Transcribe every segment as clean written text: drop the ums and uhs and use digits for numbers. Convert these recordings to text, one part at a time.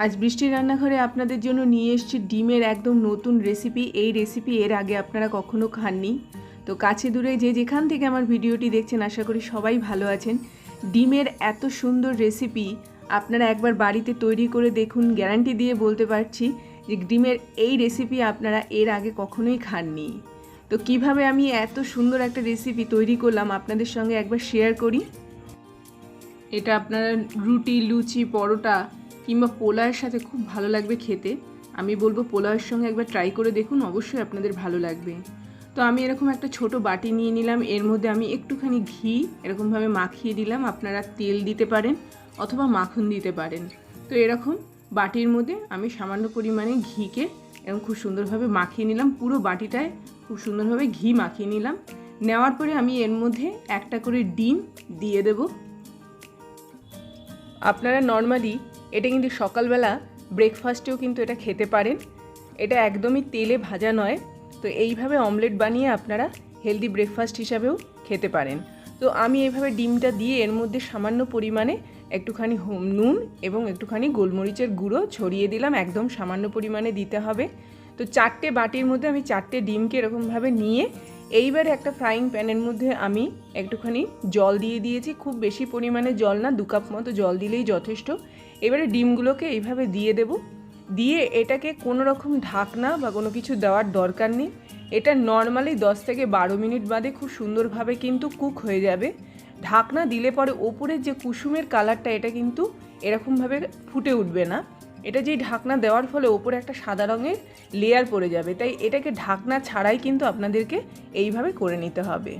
আজ বৃষ্টির রান্নাঘরে আপনাদের জন্য নিয়ে এসেছি ডিমের একদম নতুন রেসিপি। এই রেসিপি এর আগে আপনারা কখনো খাননি। তো কাছে দূরে যে যেখান থেকে আমার ভিডিওটি দেখছেন আশা করি সবাই ভালো আছেন। ডিমের এত সুন্দর রেসিপি আপনারা একবার বাড়িতে তৈরি করে দেখুন, গ্যারান্টি দিয়ে বলতে পারছি যে ডিমের এই রেসিপি আপনারা এর আগে কখনোই খাননি। তো কিভাবে আমি এত সুন্দর একটা রেসিপি তৈরি করলাম আপনাদের সঙ্গে একবার শেয়ার করি। এটা আপনারা রুটি, লুচি, পরোটা কিংবা পোলাওয়ের সাথে খুব ভালো লাগবে খেতে। আমি বলবো পোলাওয়ের সঙ্গে একবার ট্রাই করে দেখুন, অবশ্যই আপনাদের ভালো লাগবে। তো আমি এরকম একটা ছোট বাটি নিয়ে নিলাম, এর মধ্যে আমি একটুখানি ঘি এরকমভাবে মাখিয়ে দিলাম। আপনারা তেল দিতে পারেন অথবা মাখন দিতে পারেন। তো এরকম বাটির মধ্যে আমি সামান্য পরিমাণে ঘিকে এরকম খুব সুন্দরভাবে মাখিয়ে নিলাম। পুরো বাটিটায় খুব সুন্দরভাবে ঘি মাখিয়ে নিলাম। নেওয়ার পরে আমি এর মধ্যে একটা করে ডিম দিয়ে দেব। আপনারা নর্মালি এটা কিন্তু সকালবেলা ব্রেকফাস্টেও কিন্তু এটা খেতে পারেন। এটা একদমই তেলে ভাজা নয়। তো এইভাবে অমলেট বানিয়ে আপনারা হেলদি ব্রেকফাস্ট হিসাবেও খেতে পারেন। তো আমি এইভাবে ডিমটা দিয়ে এর মধ্যে সামান্য পরিমাণে একটুখানি নুন এবং একটুখানি গোলমরিচের গুঁড়ো ছড়িয়ে দিলাম। একদম সামান্য পরিমাণে দিতে হবে। তো 4টে বাটির মধ্যে আমি 4টে ডিমকে এরকমভাবে নিয়ে এইবারে একটা ফ্রাইং প্যানের মধ্যে আমি একটুখানি জল দিয়ে দিয়েছি। খুব বেশি পরিমাণে জল না, 2 কাপ মতো জল দিলেই যথেষ্ট। এবারে ডিমগুলোকে এইভাবে দিয়ে দেব। দিয়ে এটাকে কোনো রকম ঢাকনা বা কোনো কিছু দেওয়ার দরকার নেই। এটা নর্মালি 10 থেকে 12 মিনিট বাদে খুব সুন্দরভাবে কিন্তু কুক হয়ে যাবে। ঢাকনা দিলে পরে ওপরের যে কুসুমের কালারটা এটা কিন্তু এরকমভাবে ফুটে উঠবে না। এটা যেই ঢাকনা দেওয়ার ফলে ওপরে একটা সাদা রঙের লেয়ার পড়ে যাবে। তাই এটাকে ঢাকনা ছাড়াই কিন্তু আপনাদেরকে এইভাবে করে নিতে হবে।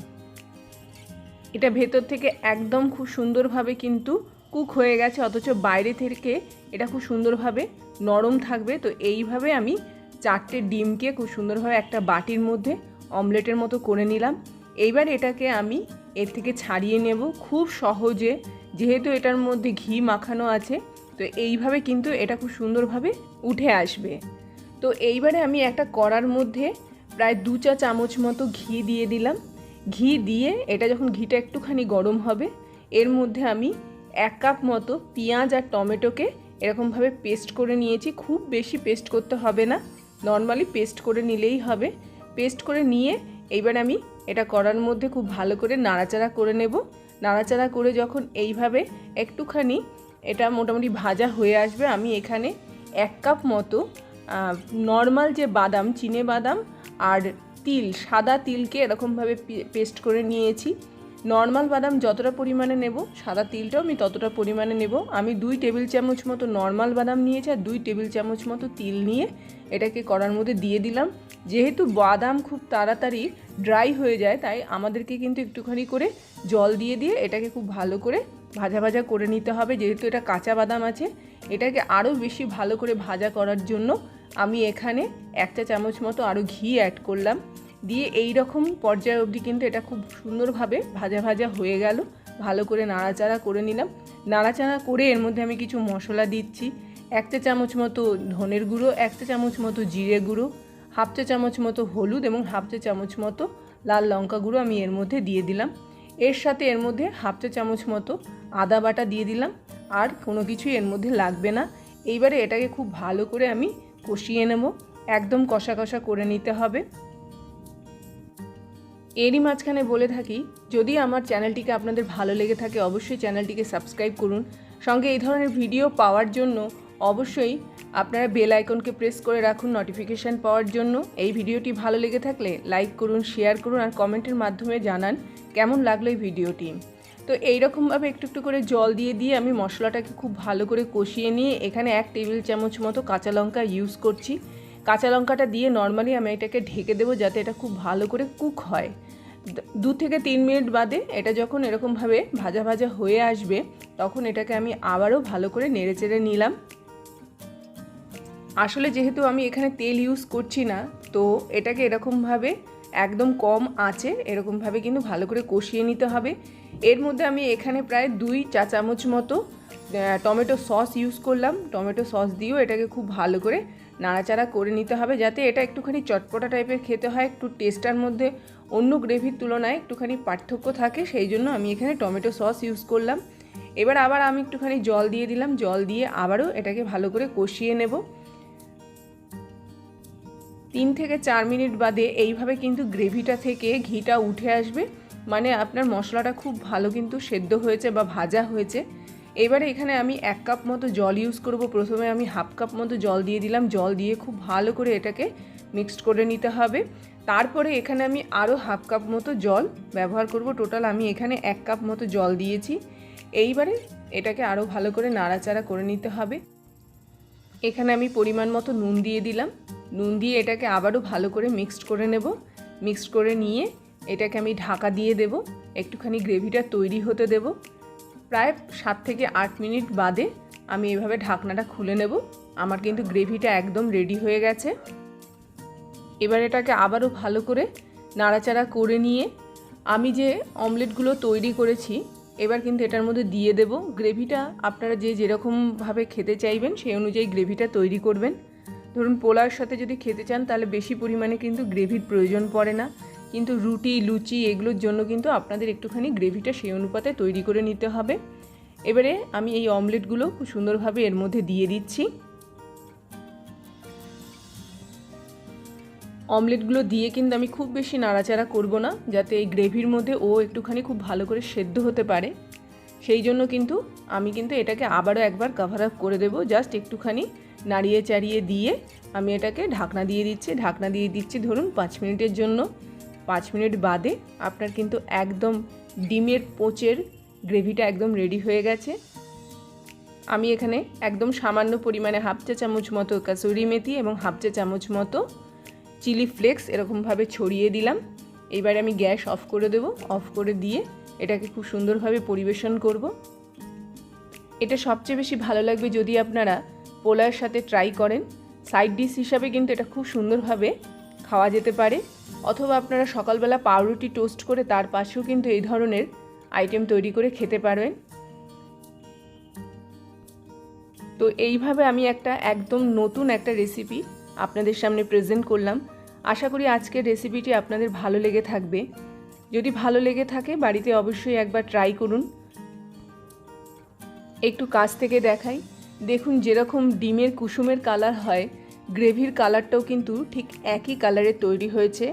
এটা ভেতর থেকে একদম খুব সুন্দরভাবে কিন্তু কুক হয়ে গেছে, অথচ বাইরে থেকে এটা খুব সুন্দরভাবে নরম থাকবে। তো এইভাবে আমি 4টে ডিমকে খুব সুন্দরভাবে একটা বাটির মধ্যে অমলেটের মতো করে নিলাম। এইবার এটাকে আমি এর থেকে ছাড়িয়ে নেব খুব সহজে, যেহেতু এটার মধ্যে ঘি মাখানো আছে। তো এইভাবে কিন্তু এটা খুব সুন্দরভাবে উঠে আসবে। তো এইবারে আমি একটা কড়ার মধ্যে প্রায় 2 চা চামচ মতো ঘি দিয়ে দিলাম। ঘি দিয়ে এটা যখন ঘিটা একটুখানি গরম হবে, এর মধ্যে আমি 1 কাপ মতো পেঁয়াজ আর টমেটোকে এরকমভাবে পেস্ট করে নিয়েছি। খুব বেশি পেস্ট করতে হবে না, নর্মালি পেস্ট করে নিলেই হবে। পেস্ট করে নিয়ে এইবার আমি এটা কড়ার মধ্যে খুব ভালো করে নাড়াচাড়া করে নেব। নাড়াচাড়া করে যখন এইভাবে একটুখানি এটা মোটামুটি ভাজা হয়ে আসবে, আমি এখানে 1 কাপ মতো নর্মাল যে বাদাম, চিনে বাদাম আর তিল, সাদা তিলকে এরকমভাবে পেস্ট করে নিয়েছি। নর্মাল বাদাম যতটা পরিমাণে নেব, সাদা তিলটাও আমি ততটা পরিমাণে নেব। আমি 2 টেবিল চামচ মতো নর্মাল বাদাম নিয়েছি আর 2 টেবিল চামচ মতো তিল নিয়ে এটাকে কড়ার মধ্যে দিয়ে দিলাম। যেহেতু বাদাম খুব তাড়াতাড়ি ড্রাই হয়ে যায়, তাই আমাদেরকে কিন্তু একটুখানি করে জল দিয়ে দিয়ে এটাকে খুব ভালো করে ভাজা ভাজা করে নিতে হবে। যেহেতু এটা কাঁচা বাদাম আছে, এটাকে আরও বেশি ভালো করে ভাজা করার জন্য আমি এখানে 1 চা চামচ মতো আরও ঘি অ্যাড করলাম। দিয়ে এই রকম পর্যায় অবধি কিন্তু এটা খুব সুন্দরভাবে ভাজা ভাজা হয়ে গেল। ভালো করে নাড়াচাড়া করে নিলাম। নাড়াচাড়া করে এর মধ্যে আমি কিছু মশলা দিচ্ছি। 1 চা চামচ মতো ধনের গুঁড়ো, 1 চা চামচ মতো জিরে গুঁড়ো, 1/2 চা চামচ মতো হলুদ এবং 1/2 চা চামচ মতো লাল লঙ্কা গুঁড়ো আমি এর মধ্যে দিয়ে দিলাম। এর সাথে এর মধ্যে 1/2 চা চামচ মতো আদা বাটা দিয়ে দিলাম। আর কোনো কিছুই এর মধ্যে লাগবে না। এইবারে এটাকে খুব ভালো করে আমি কষিয়ে নেব। একদম কষা কষা করে নিতে হবে। এরই মাঝখানে বলে থাকি, যদি আমার চ্যানেলটিকে আপনাদের ভালো লেগে থাকে অবশ্যই চ্যানেলটিকে সাবস্ক্রাইব করুন। সঙ্গে এই ধরনের ভিডিও পাওয়ার জন্য অবশ্যই আপনারা বেল আইকনকে প্রেস করে রাখুন নোটিফিকেশান পাওয়ার জন্য। এই ভিডিওটি ভালো লেগে থাকলে লাইক করুন, শেয়ার করুন আর কমেন্টের মাধ্যমে জানান কেমন লাগলো এই ভিডিওটি। তো এইরকমভাবে একটু একটু করে জল দিয়ে দিয়ে আমি মশলাটাকে খুব ভালো করে কষিয়ে নিয়ে এখানে 1 টেবিল চামচ মতো কাঁচা লঙ্কা ইউজ করছি। কাঁচা লঙ্কাটা দিয়ে নর্মালি আমি এটাকে ঢেকে দেবো যাতে এটা খুব ভালো করে কুক হয়। 2 থেকে 3 মিনিট বাদে এটা যখন এরকমভাবে ভাজা ভাজা হয়ে আসবে, তখন এটাকে আমি আবারও ভালো করে নেড়েচেড়ে নিলাম। আসলে যেহেতু আমি এখানে তেল ইউজ করছি না, তো এটাকে এরকমভাবে একদম কম আঁচে এরকমভাবে কিন্তু ভালো করে কষিয়ে নিতে হবে। এর মধ্যে আমি এখানে প্রায় 2 চা চামচ মতো টমেটো সস ইউজ করলাম। টমেটো সস দিয়েও এটাকে খুব ভালো করে নাড়াচাড়া করে নিতে হবে যাতে এটা একটুখানি চটপটা টাইপের খেতে হয়। একটু টেস্টার মধ্যে অন্য গ্রেভির তুলনায় একটুখানি পার্থক্য থাকে, সেই জন্য আমি এখানে টমেটো সস ইউজ করলাম। এবার আবার আমি একটুখানি জল দিয়ে দিলাম, জল দিয়ে আবারও এটাকে ভালো করে কষিয়ে নেব। 3 থেকে 4 মিনিট বাদে এইভাবে কিন্তু গ্রেভিটা থেকে ঘিটা উঠে আসবে, মানে আপনার মশলাটা খুব ভালো কিন্তু সেদ্ধ হয়েছে বা ভাজা হয়েছে। এবারে এখানে আমি 1 কাপ মতো জল ইউজ করব। প্রথমে আমি হাফ কাপ মতো জল দিয়ে দিলাম, জল দিয়ে খুব ভালো করে এটাকে মিক্সড করে নিতে হবে। তারপরে এখানে আমি আরও হাফ কাপ মতো জল ব্যবহার করব। টোটাল আমি এখানে 1 কাপ মতো জল দিয়েছি। এইবারে এটাকে আরও ভালো করে নাড়াচাড়া করে নিতে হবে। এখানে আমি পরিমাণ মতো নুন দিয়ে দিলাম, নুন দিয়ে এটাকে আবারও ভালো করে মিক্সড করে নেব। মিক্সড করে নিয়ে এটাকে আমি ঢাকা দিয়ে দেব, একটুখানি গ্রেভিটা তৈরি হতে দেব। প্রায় 7 থেকে 8 মিনিট বাদে আমি এভাবে ঢাকনাটা খুলে নেব। আমার কিন্তু গ্রেভিটা একদম রেডি হয়ে গেছে। এবার এটাকে আবারও ভালো করে নাড়াচাড়া করে নিয়ে আমি যে অমলেটগুলো তৈরি করেছি এবার কিন্তু এটার মধ্যে দিয়ে দেব। গ্রেভিটা আপনারা যে যেরকমভাবে খেতে চাইবেন সেই অনুযায়ী গ্রেভিটা তৈরি করবেন। ধরুন পোলাওর সাথে যদি খেতে চান তাহলে বেশি পরিমাণে কিন্তু গ্রেভির প্রয়োজন পড়ে না, কিন্তু রুটি লুচি এগুলোর জন্য কিন্তু আপনাদের একটুখানি গ্রেভিটা সেই অনুপাতে তৈরি করে নিতে হবে। এবারে আমি এই অমলেটগুলো খুব সুন্দরভাবে এর মধ্যে দিয়ে দিচ্ছি। অমলেটগুলো দিয়ে কিন্তু আমি খুব বেশি নাড়াচাড়া করব না, যাতে এই গ্রেভির মধ্যে ও একটুখানি খুব ভালো করে সেদ্ধ হতে পারে। সেই জন্য কিন্তু আমি এটাকে আবারও একবার কভার আপ করে দেব। জাস্ট একটুখানি নাড়িয়ে চাড়িয়ে দিয়ে আমি এটাকে ঢাকনা দিয়ে দিচ্ছি ধরুন 5 মিনিটের জন্য। 5 মিনিট বাদে আপনার কিন্তু একদম ডিমের পোচের গ্রেভিটা একদম রেডি হয়ে গেছে। আমি এখানে একদম সামান্য পরিমাণে হাফ চা চামচ মতো কাসুরি মেথি এবং হাফ চা চামচ মতো চিলি ফ্লেক্স এরকমভাবে ছড়িয়ে দিলাম। এবারে আমি গ্যাস অফ করে দেব। অফ করে দিয়ে এটাকে খুব সুন্দরভাবে পরিবেশন করব। এটা সবচেয়ে বেশি ভালো লাগবে যদি আপনারা পোলাওয়ের সাথে ট্রাই করেন। সাইড ডিশ হিসাবে কিন্তু এটা খুব সুন্দরভাবে খাওয়া যেতে পারে, অথবা আপনারা সকালবেলা পাউরুটি টোস্ট করে তার পাশেও কিন্তু এই ধরনের আইটেম তৈরি করে খেতে পারবেন। তো এইভাবে আমি একদম নতুন একটা রেসিপি আপনাদের সামনে প্রেজেন্ট করলাম। আশা করি আজকের রেসিপিটি আপনাদের ভালো লেগে থাকবে। যদি ভালো লেগে থাকে বাড়িতে অবশ্যই একবার ট্রাই করুন। একটু কাছ থেকে দেখাই, দেখুন যেরকম ডিমের কুসুমের কালার হয় গ্রেভির কালারটাও কিন্তু ঠিক একই কালারের তৈরি হয়েছে।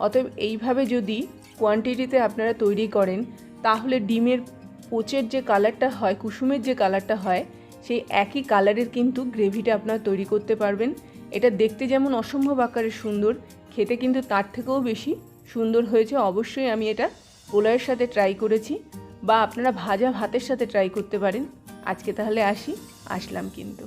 অতএব এইভাবে যদি কোয়ান্টিটিতে আপনারা তৈরি করেন তাহলে ডিমের পোচের যে কালারটা হয়, কুসুমের যে কালারটা হয়, সেই একই কালারের কিন্তু গ্রেভিটা আপনারা তৈরি করতে পারবেন। এটা দেখতে যেমন অসম্ভব আকারে সুন্দর, খেতে কিন্তু তার থেকেও বেশি সুন্দর হয়েছে। অবশ্যই আমি এটা পোলাওয়ের সাথে ট্রাই করেছি, বা আপনারা ভাজা ভাতের সাথে ট্রাই করতে পারেন। আজকে তাহলে আসলাম কিন্তু।